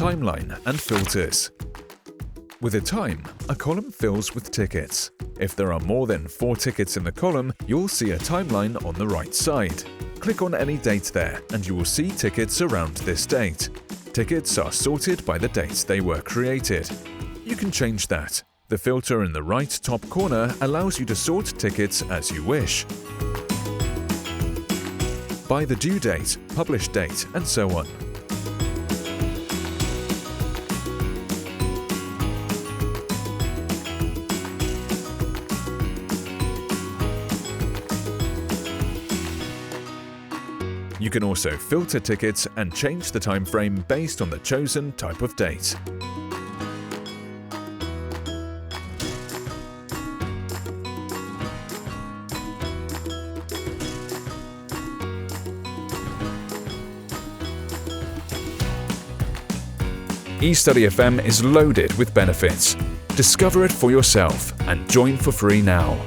timeline and filters. With a time, a column fills with tickets. If there are more than 4 tickets in the column, you'll see a timeline on the right side. Click on any date there and you will see tickets around this date. Tickets are sorted by the date they were created. You can change that. The filter in the right top corner allows you to sort tickets as you wish, by the due date, publish date, and so on. You can also filter tickets and change the time frame based on the chosen type of date. eStudy FM is loaded with benefits. Discover it for yourself and join for free now.